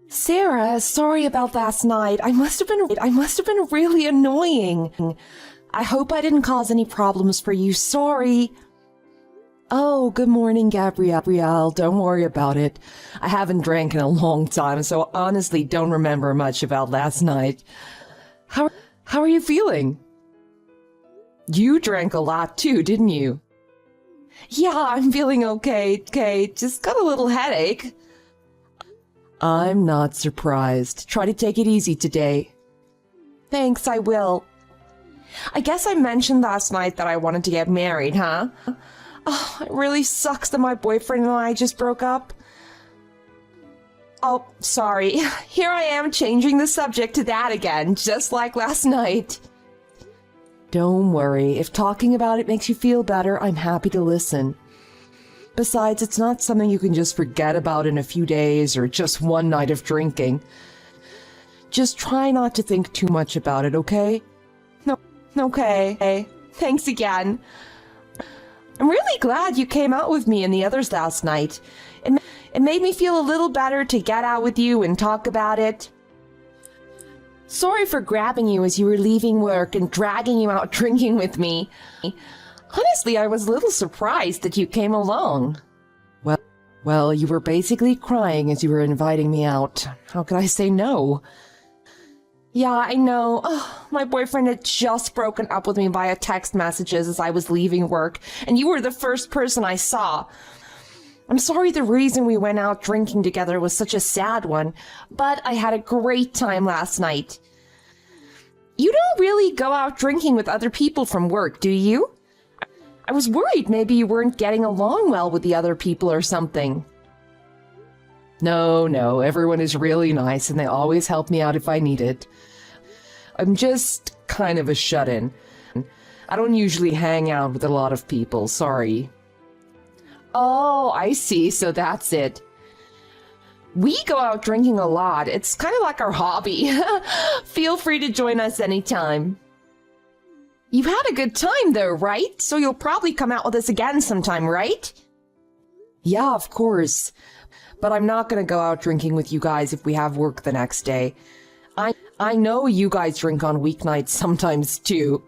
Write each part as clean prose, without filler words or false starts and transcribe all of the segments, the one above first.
Sarah, sorry about last night. I must have been really annoying. I hope I didn't cause any problems for you. Sorry. Oh, good morning, Gabrielle. Don't worry about it. I haven't drank in a long time, so honestly don't remember much about last night. How are you feeling? You drank a lot too, didn't you? Yeah, I'm feeling okay. Just got a little headache. I'm not surprised. Try to take it easy today. Thanks, I will. I guess I mentioned last night that I wanted to get married, huh? Oh, it really sucks that my boyfriend and I just broke up. Oh, sorry. Here I am changing the subject to that again, just like last night. Don't worry. If talking about it makes you feel better, I'm happy to listen. Besides, it's not something you can just forget about in a few days or just one night of drinking. Just try not to think too much about it, okay? No, okay. Thanks again. I'm really glad you came out with me and the others last night. It made me feel a little better to get out with you and talk about it. Sorry for grabbing you as you were leaving work and dragging you out drinking with me. Honestly, I was a little surprised that you came along. Well, you were basically crying as you were inviting me out. How could I say no? Yeah, I know. Oh, my boyfriend had just broken up with me via text messages as I was leaving work, and you were the first person I saw. I'm sorry the reason we went out drinking together was such a sad one, but I had a great time last night. You don't really go out drinking with other people from work, do you? I was worried maybe you weren't getting along well with the other people or something. No, everyone is really nice and they always help me out if I need it. I'm just kind of a shut-in. I don't usually hang out with a lot of people, sorry. Oh, I see, so that's it. We go out drinking a lot. It's kind of like our hobby. Feel free to join us anytime. You've had a good time though, right? So you'll probably come out with us again sometime, right? Yeah, of course. But I'm not gonna go out drinking with you guys if we have work the next day. I know you guys drink on weeknights sometimes too.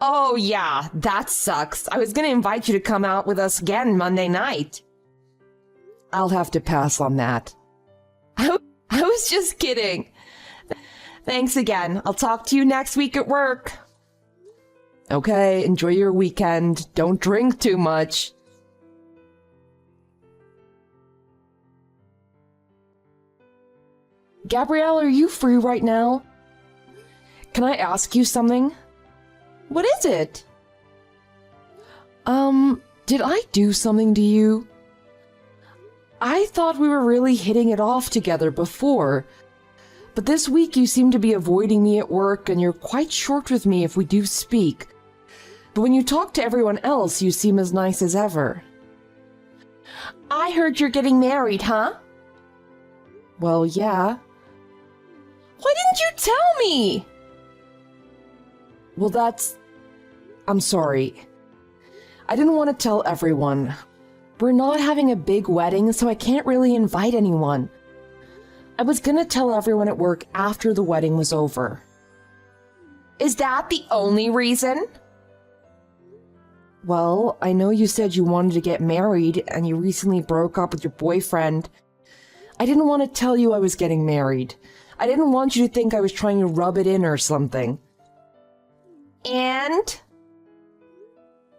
Oh yeah, that sucks. I was gonna invite you to come out with us again Monday night. I'll have to pass on that. I was just kidding. Thanks again. I'll talk to you next week at work. Okay, enjoy your weekend. Don't drink too much. Gabrielle, are you free right now? Can I ask you something? What is it? Did I do something to you? I thought we were really hitting it off together before, but this week you seem to be avoiding me at work and you're quite short with me if we do speak. But when you talk to everyone else, you seem as nice as ever. I heard you're getting married, huh? Well, yeah. Why didn't you tell me? Well, I'm sorry. I didn't want to tell everyone. We're not having a big wedding, so I can't really invite anyone. I was gonna tell everyone at work after the wedding was over. Is that the only reason? Well, I know you said you wanted to get married and you recently broke up with your boyfriend. I didn't want to tell you I was getting married. I didn't want you to think I was trying to rub it in or something. And?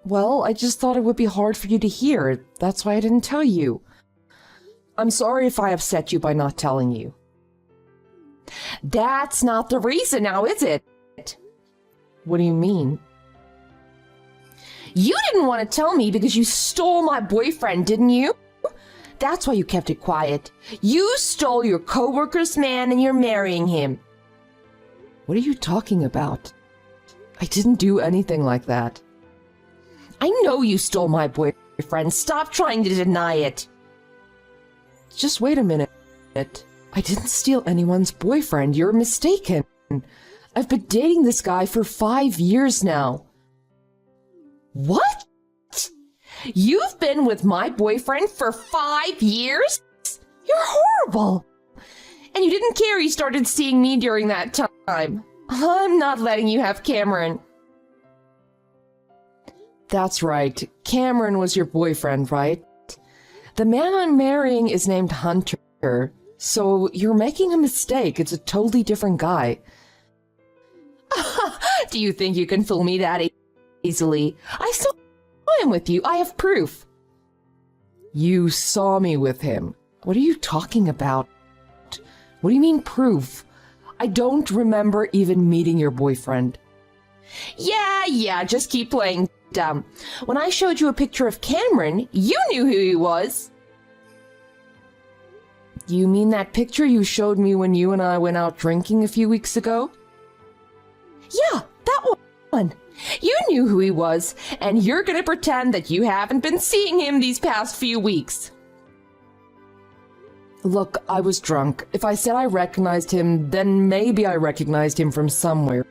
Well, I just thought it would be hard for you to hear. That's why I didn't tell you. I'm sorry if I upset you by not telling you. That's not the reason now, is it? What do you mean? You didn't want to tell me because you stole my boyfriend, didn't you? That's why you kept it quiet. You stole your coworker's man and you're marrying him. What are you talking about? I didn't do anything like that. I know you stole my boyfriend. Stop trying to deny it. Just wait a minute. I didn't steal anyone's boyfriend. You're mistaken. I've been dating this guy for 5 years now. What? You've been with my boyfriend for 5 years? You're horrible. And you didn't care he started seeing me during that time. I'm not letting you have Cameron. That's right. Cameron was your boyfriend, right? The man I'm marrying is named Hunter. So you're making a mistake. It's a totally different guy. Do you think you can fool me that easily? I saw him with you. I have proof. You saw me with him. What are you talking about? What do you mean proof? I don't remember even meeting your boyfriend. Yeah, just keep playing dumb. When I showed you a picture of Cameron, you knew who he was. You mean that picture you showed me when you and I went out drinking a few weeks ago? Yeah, that one. You knew who he was, and you're gonna pretend that you haven't been seeing him these past few weeks. Look, I was drunk. If I said I recognized him, then maybe I recognized him from somewhere.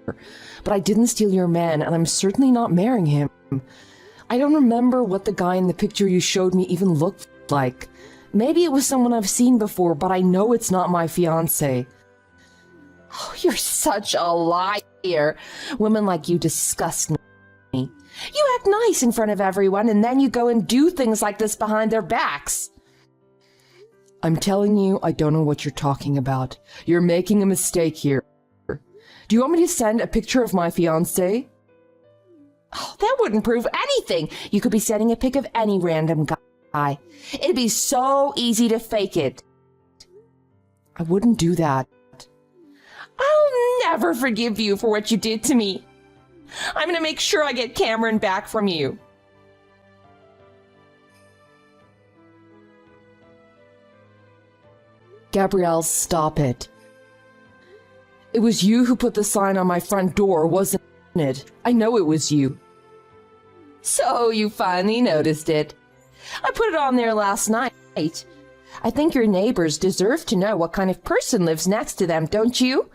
But I didn't steal your man, and I'm certainly not marrying him. I don't remember what the guy in the picture you showed me even looked like. Maybe it was someone I've seen before, but I know it's not my fiancé. Oh, you're such a liar. Women like you disgust me. You act nice in front of everyone, and then you go and do things like this behind their backs. I'm telling you, I don't know what you're talking about. You're making a mistake here. Do you want me to send a picture of my fiancé? Oh, that wouldn't prove anything. You could be sending a pic of any random guy. It'd be so easy to fake it. I wouldn't do that. I'll never forgive you for what you did to me. I'm gonna make sure I get Cameron back from you. Gabrielle, stop it. It was you who put the sign on my front door, wasn't it? I know it was you. So you finally noticed it. I put it on there last night. I think your neighbors deserve to know what kind of person lives next to them, don't you?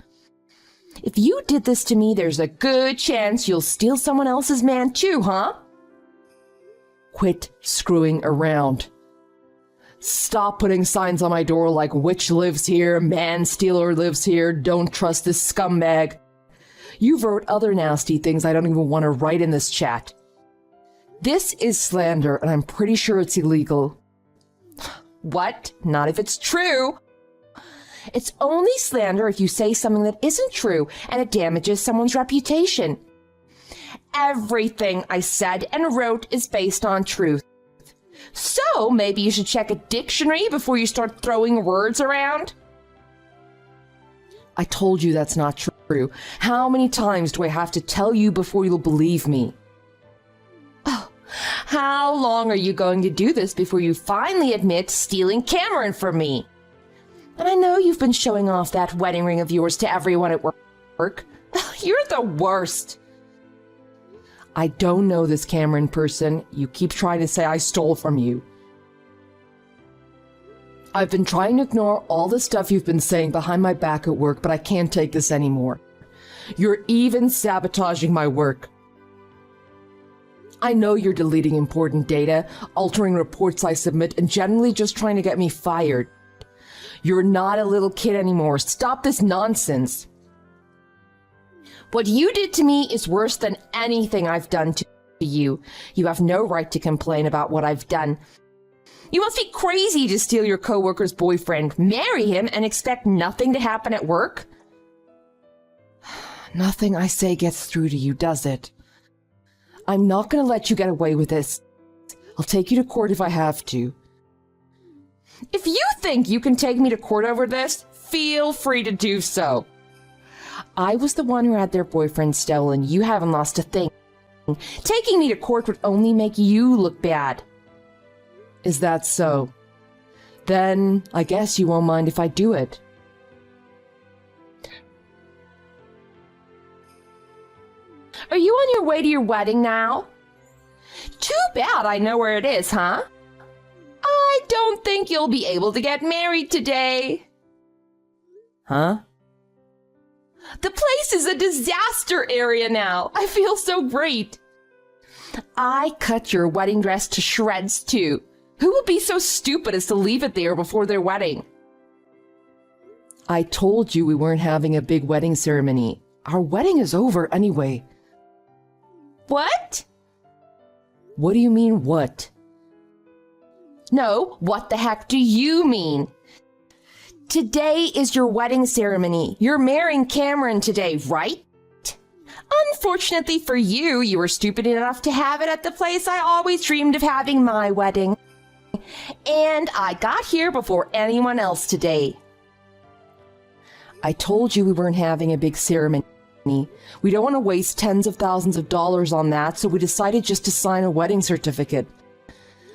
If you did this to me, there's a good chance you'll steal someone else's man too, huh? Quit screwing around. Stop putting signs on my door like witch lives here, man stealer lives here, don't trust this scumbag. You wrote other nasty things I don't even want to write in this chat. This is slander, and I'm pretty sure it's illegal. What? Not if it's true. It's only slander if you say something that isn't true and it damages someone's reputation. Everything I said and wrote is based on truth. So maybe you should check a dictionary before you start throwing words around. I told you that's not true. How many times do I have to tell you before you'll believe me? Oh, how long are you going to do this before you finally admit stealing Cameron from me? And I know you've been showing off that wedding ring of yours to everyone at work. You're the worst. I don't know this Cameron person. You keep trying to say I stole from you. I've been trying to ignore all the stuff you've been saying behind my back at work, but I can't take this anymore. You're even sabotaging my work. I know you're deleting important data, altering reports I submit, and generally just trying to get me fired. You're not a little kid anymore. Stop this nonsense. What you did to me is worse than anything I've done to you. You have no right to complain about what I've done. You must be crazy to steal your coworker's boyfriend, marry him, and expect nothing to happen at work. Nothing I say gets through to you, does it? I'm not going to let you get away with this. I'll take you to court if I have to. If you think you can take me to court over this, feel free to do so. I was the one who had their boyfriend stolen. You haven't lost a thing. Taking me to court would only make you look bad. Is that so? Then I guess you won't mind if I do it. Are you on your way to your wedding now? Too bad I know where it is, huh? I don't think you'll be able to get married today. Huh? The place is a disaster area now. I feel so great. I cut your wedding dress to shreds, too. Who would be so stupid as to leave it there before their wedding? I told you we weren't having a big wedding ceremony. Our wedding is over anyway. What? What do you mean, what? No, what the heck do you mean? Today is your wedding ceremony. You're marrying Cameron today, right? Unfortunately for you, you were stupid enough to have it at the place I always dreamed of having my wedding. And I got here before anyone else today. I told you we weren't having a big ceremony. We don't want to waste tens of thousands of dollars on that, so we decided just to sign a wedding certificate.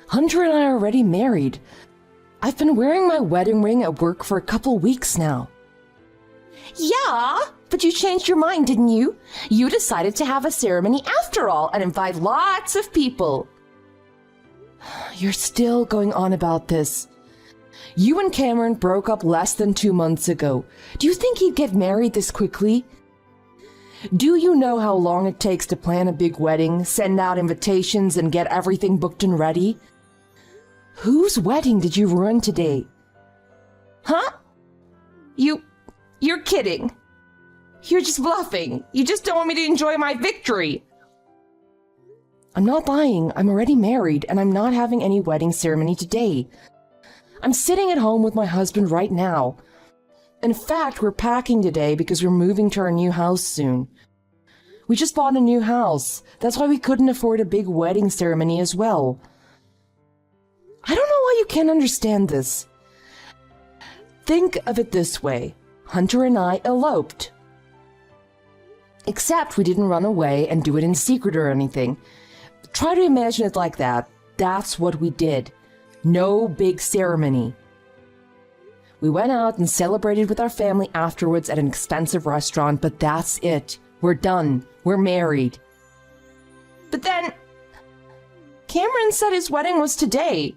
Hunter and I are already married. I've been wearing my wedding ring at work for a couple weeks now. Yeah, but you changed your mind, didn't you? You decided to have a ceremony after all and invite lots of people. You're still going on about this. You and Cameron broke up less than 2 months ago. Do you think he'd get married this quickly? Do you know how long it takes to plan a big wedding, send out invitations, and get everything booked and ready? Whose wedding did you ruin today? Huh? You're kidding. You're just bluffing. You just don't want me to enjoy my victory. I'm not lying. I'm already married, and I'm not having any wedding ceremony today. I'm sitting at home with my husband right now. In fact, we're packing today because we're moving to our new house soon. We just bought a new house. That's why we couldn't afford a big wedding ceremony as well. I don't know why you can't understand this. Think of it this way. Hunter and I eloped. Except we didn't run away and do it in secret or anything. Try to imagine it like that. That's what we did. No big ceremony. We went out and celebrated with our family afterwards at an expensive restaurant, but that's it. We're done. We're married. But then, Cameron said his wedding was today.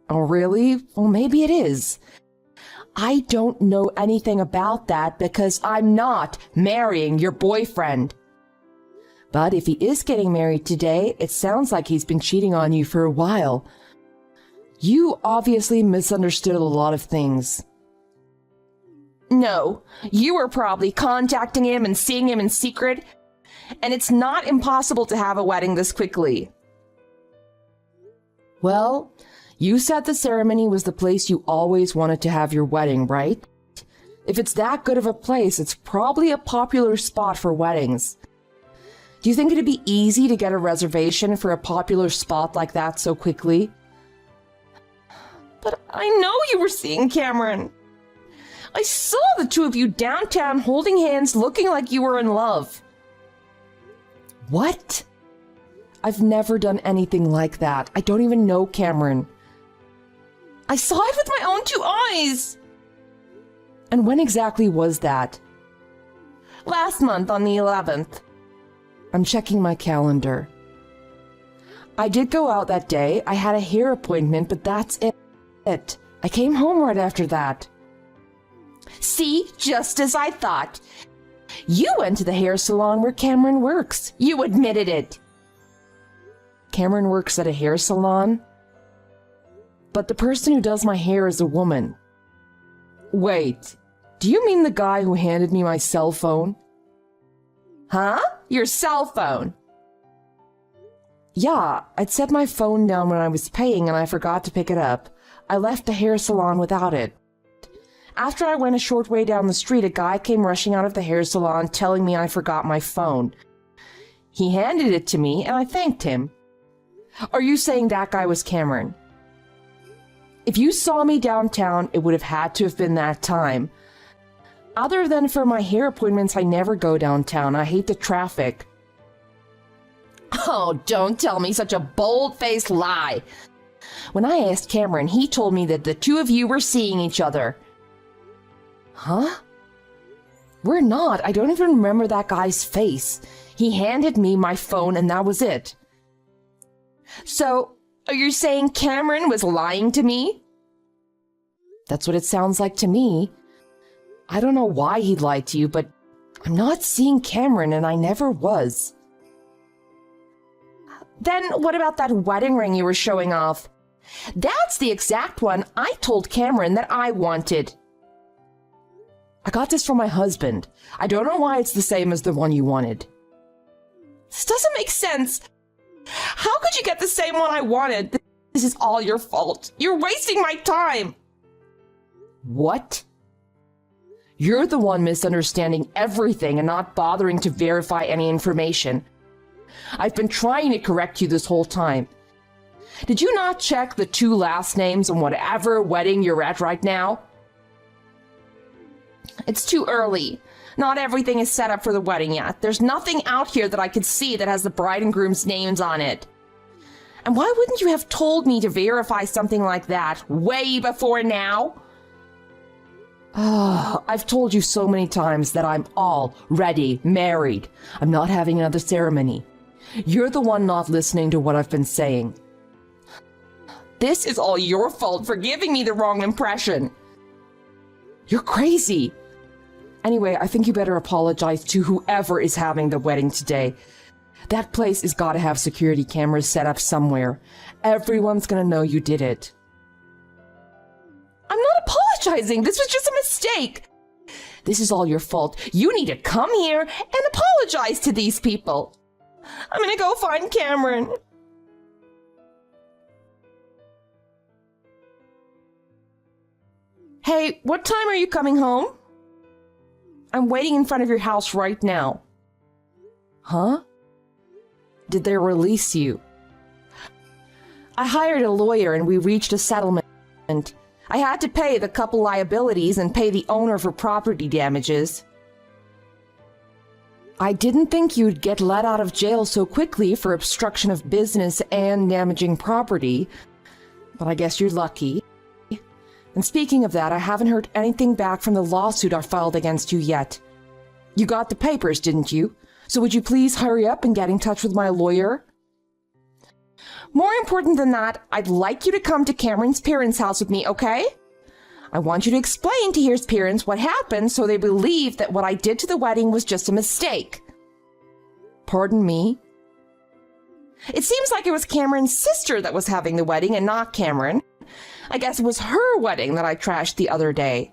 Oh, really? Well, maybe it is. I don't know anything about that because I'm not marrying your boyfriend. But if he is getting married today, it sounds like he's been cheating on you for a while. You obviously misunderstood a lot of things. No, you were probably contacting him and seeing him in secret, and it's not impossible to have a wedding this quickly. Well, you said the ceremony was the place you always wanted to have your wedding, right? If it's that good of a place, it's probably a popular spot for weddings. Do you think it'd be easy to get a reservation for a popular spot like that so quickly? But I know you were seeing Cameron. I saw the two of you downtown holding hands looking like you were in love. What? I've never done anything like that. I don't even know Cameron. I saw it with my own 2 eyes. And when exactly was that? Last month on the 11th. I'm checking my calendar. I did go out that day. I had a hair appointment, but that's it. I came home right after that. See, just as I thought. You went to the hair salon where Cameron works. You admitted it. Cameron works at a hair salon? But the person who does my hair is a woman. Wait, do you mean the guy who handed me my cell phone? Huh? Your cell phone? Yeah, I'd set my phone down when I was paying and I forgot to pick it up. I left the hair salon without it. After I went a short way down the street, a guy came rushing out of the hair salon telling me I forgot my phone. He handed it to me and I thanked him. Are you saying that guy was Cameron? If you saw me downtown, it would have had to have been that time. Other than for my hair appointments, I never go downtown. I hate the traffic. Oh, don't tell me such a bold-faced lie. When I asked Cameron, he told me that the two of you were seeing each other. Huh? We're not. I don't even remember that guy's face. He handed me my phone and that was it. So, are you saying Cameron was lying to me? That's what it sounds like to me. I don't know why he'd lie to you, but I'm not seeing Cameron and I never was. Then what about that wedding ring you were showing off? That's the exact one I told Cameron that I wanted. I got this from my husband. I don't know why it's the same as the one you wanted. This doesn't make sense. How could you get the same one I wanted? This is all your fault. You're wasting my time. What? You're the one misunderstanding everything and not bothering to verify any information. I've been trying to correct you this whole time. Did you not check the 2 last names on whatever wedding you're at right now? It's too early. Not everything is set up for the wedding yet. There's nothing out here that I could see that has the bride and groom's names on it. And why wouldn't you have told me to verify something like that way before now? I've told you so many times that I'm already married. I'm not having another ceremony. You're the one not listening to what I've been saying. This is all your fault for giving me the wrong impression. You're crazy. Anyway, I think you better apologize to whoever is having the wedding today. That place has got to have security cameras set up somewhere. Everyone's gonna know you did it. I'm not apologizing. This was just a mistake. This is all your fault. You need to come here and apologize to these people. I'm gonna go find Cameron. Hey, what time are you coming home? I'm waiting in front of your house right now. Huh? Did they release you? I hired a lawyer and we reached a settlement. I had to pay the couple liabilities and pay the owner for property damages. I didn't think you'd get let out of jail so quickly for obstruction of business and damaging property, but I guess you're lucky. And speaking of that, I haven't heard anything back from the lawsuit I filed against you yet. You got the papers, didn't you? So would you please hurry up and get in touch with my lawyer? More important than that, I'd like you to come to Cameron's parents' house with me, okay? I want you to explain to his parents what happened so they believe that what I did to the wedding was just a mistake. Pardon me? It seems like it was Cameron's sister that was having the wedding and not Cameron. I guess it was her wedding that I trashed the other day.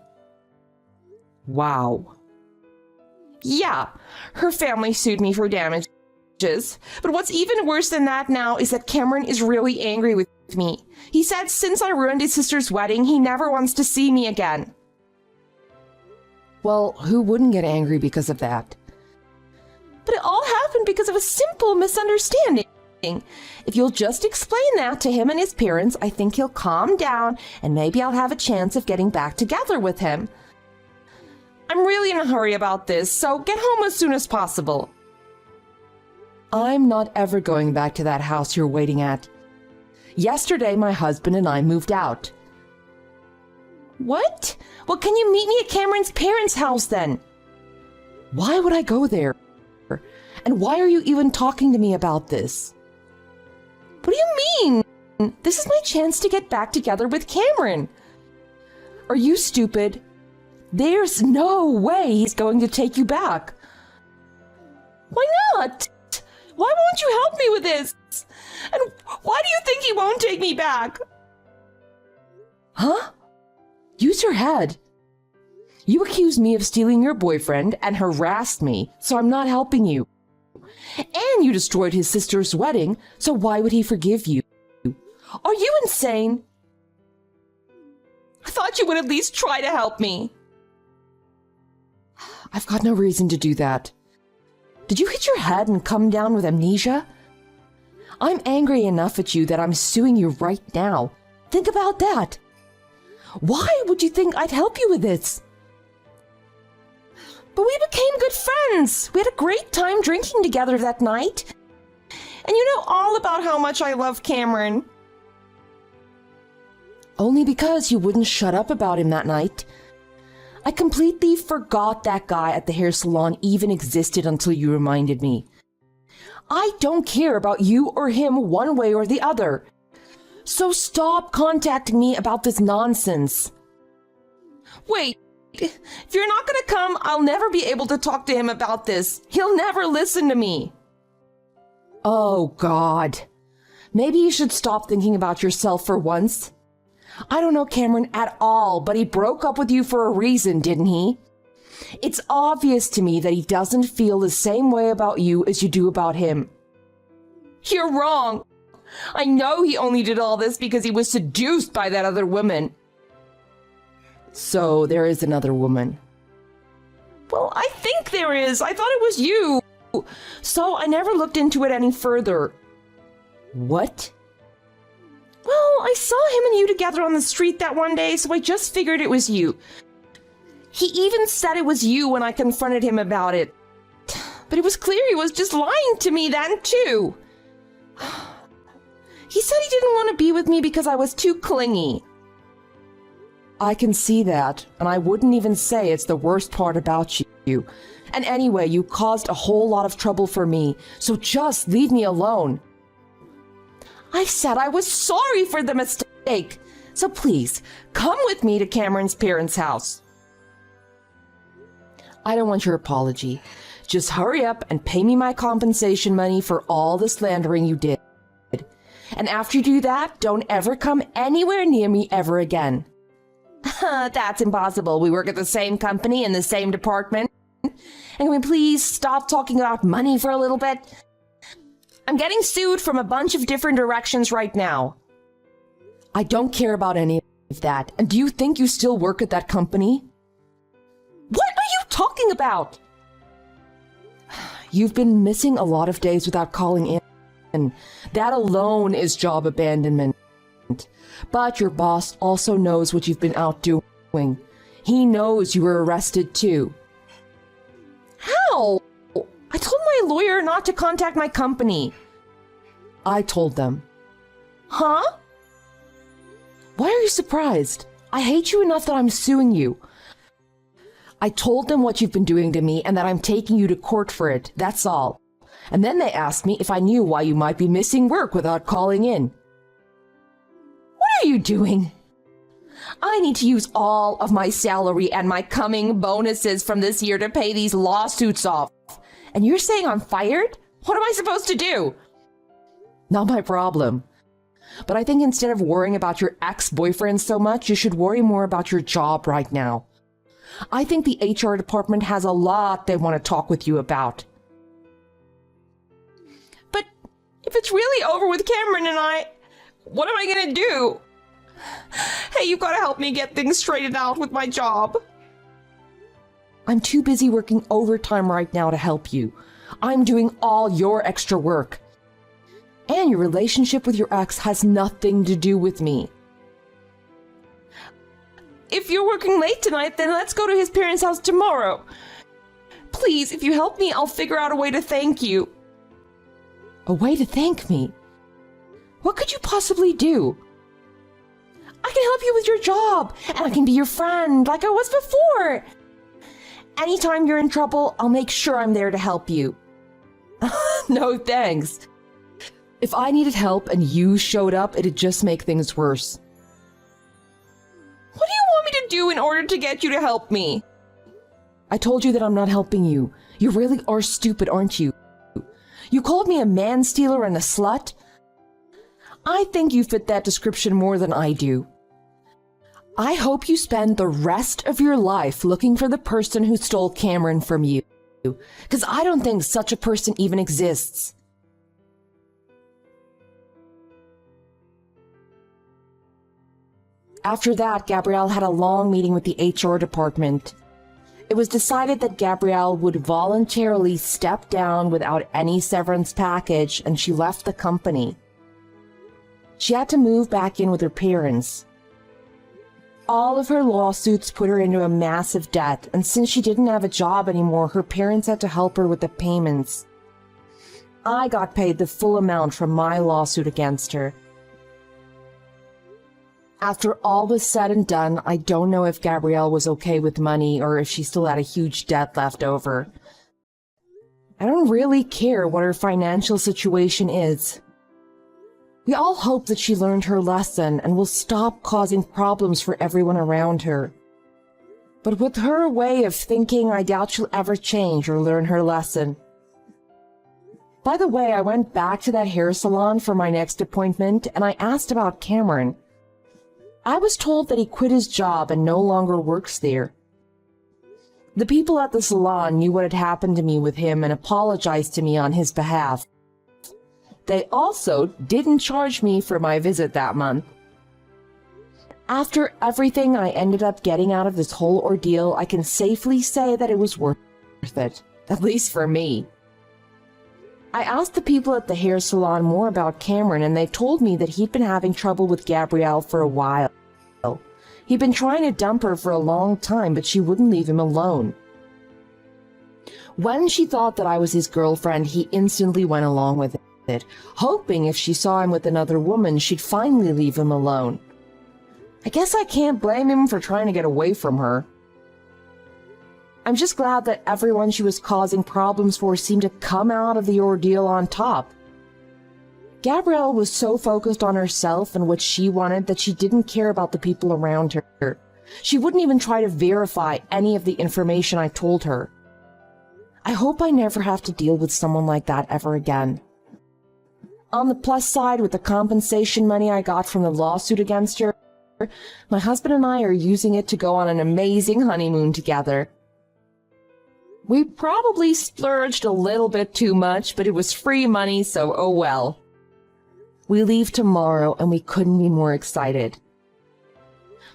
Wow. Yeah, her family sued me for damages. But what's even worse than that now is that Cameron is really angry with me. He said since I ruined his sister's wedding, he never wants to see me again. Well, who wouldn't get angry because of that? But it all happened because of a simple misunderstanding. If you'll just explain that to him and his parents, I think he'll calm down and maybe I'll have a chance of getting back together with him. I'm really in a hurry about this, so get home as soon as possible. I'm not ever going back to that house you're waiting at. Yesterday, my husband and I moved out. What? Well, can you meet me at Cameron's parents' house then? Why would I go there? And why are you even talking to me about this? What do you mean? This is my chance to get back together with Cameron. Are you stupid? There's no way he's going to take you back. Why not? Why won't you help me with this? And why do you think he won't take me back? Huh? Use your head. You accused me of stealing your boyfriend and harassed me, so I'm not helping you. And you destroyed his sister's wedding, so why would he forgive you? Are you insane? I thought you would at least try to help me. I've got no reason to do that. Did you hit your head and come down with amnesia? I'm angry enough at you that I'm suing you right now. Think about that. Why would you think I'd help you with this? But we became good friends. We had a great time drinking together that night. And you know all about how much I love Cameron. Only because you wouldn't shut up about him that night. I completely forgot that guy at the hair salon even existed until you reminded me. I don't care about you or him one way or the other. So stop contacting me about this nonsense. Wait, if you're not gonna come, I'll never be able to talk to him about this. He'll never listen to me. Oh, God. Maybe you should stop thinking about yourself for once. I don't know Cameron at all, but he broke up with you for a reason, didn't he? It's obvious to me that he doesn't feel the same way about you as you do about him. You're wrong. I know he only did all this because he was seduced by that other woman. So there is another woman. Well, I think there is. I thought it was you. So I never looked into it any further. What? Well, I saw him and you together on the street that one day, so I just figured it was you. He even said it was you when I confronted him about it. But it was clear he was just lying to me then, too. He said he didn't want to be with me because I was too clingy. I can see that, and I wouldn't even say it's the worst part about you. And anyway, you caused a whole lot of trouble for me, so just leave me alone. I said I was sorry for the mistake, so please, come with me to Cameron's parents' house. I don't want your apology. Just hurry up and pay me my compensation money for all the slandering you did. And after you do that, don't ever come anywhere near me ever again. That's impossible. We work at the same company in the same department. And can we please stop talking about money for a little bit? I'm getting sued from a bunch of different directions right now. I don't care about any of that. And do you think you still work at that company? What are you talking about? You've been missing a lot of days without calling in. That alone is job abandonment. But your boss also knows what you've been out doing. He knows you were arrested too. How? I told my lawyer not to contact my company. I told them. Huh? Why are you surprised? I hate you enough that I'm suing you. I told them what you've been doing to me and that I'm taking you to court for it, that's all. And then they asked me if I knew why you might be missing work without calling in. What are you doing? I need to use all of my salary and my coming bonuses from this year to pay these lawsuits off. And you're saying I'm fired? What am I supposed to do? Not my problem. But I think instead of worrying about your ex-boyfriend so much, you should worry more about your job right now. I think the HR department has a lot they want to talk with you about. But if it's really over with Cameron and I, what am I gonna do? Hey, you've got to help me get things straightened out with my job. I'm too busy working overtime right now to help you. I'm doing all your extra work. And your relationship with your ex has nothing to do with me. If you're working late tonight, then let's go to his parents' house tomorrow. Please, if you help me, I'll figure out a way to thank you. A way to thank me? What could you possibly do? I can help you with your job, and I can be your friend like I was before. Anytime you're in trouble, I'll make sure I'm there to help you. No thanks. If I needed help and you showed up, it'd just make things worse. What do you want me to do in order to get you to help me? I told you that I'm not helping you. You really are stupid, aren't you? You called me a man-stealer and a slut? I think you fit that description more than I do. I hope you spend the rest of your life looking for the person who stole Cameron from you, because I don't think such a person even exists. After that, Gabrielle had a long meeting with the HR department. It was decided that Gabrielle would voluntarily step down without any severance package, and she left the company. She had to move back in with her parents. All of her lawsuits put her into a massive debt, and since she didn't have a job anymore, her parents had to help her with the payments. I got paid the full amount from my lawsuit against her. After all was said and done, I don't know if Gabrielle was okay with money or if she still had a huge debt left over. I don't really care what her financial situation is. We all hope that she learned her lesson and will stop causing problems for everyone around her. But with her way of thinking, I doubt she'll ever change or learn her lesson. By the way, I went back to that hair salon for my next appointment and I asked about Cameron. I was told that he quit his job and no longer works there. The people at the salon knew what had happened to me with him and apologized to me on his behalf. They also didn't charge me for my visit that month. After everything I ended up getting out of this whole ordeal, I can safely say that it was worth it, at least for me. I asked the people at the hair salon more about Cameron, and they told me that he'd been having trouble with Gabrielle for a while. He'd been trying to dump her for a long time, but she wouldn't leave him alone. When she thought that I was his girlfriend, he instantly went along with it, hoping if she saw him with another woman, she'd finally leave him alone. I guess I can't blame him for trying to get away from her. I'm just glad that everyone she was causing problems for seemed to come out of the ordeal on top. Gabrielle was so focused on herself and what she wanted that she didn't care about the people around her. She wouldn't even try to verify any of the information I told her. I hope I never have to deal with someone like that ever again. On the plus side, with the compensation money I got from the lawsuit against her, my husband and I are using it to go on an amazing honeymoon together. We probably splurged a little bit too much, but it was free money, so oh well. We leave tomorrow, and we couldn't be more excited.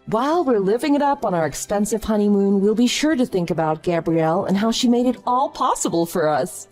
While we're living it up on our expensive honeymoon, we'll be sure to think about Gabrielle and how she made it all possible for us.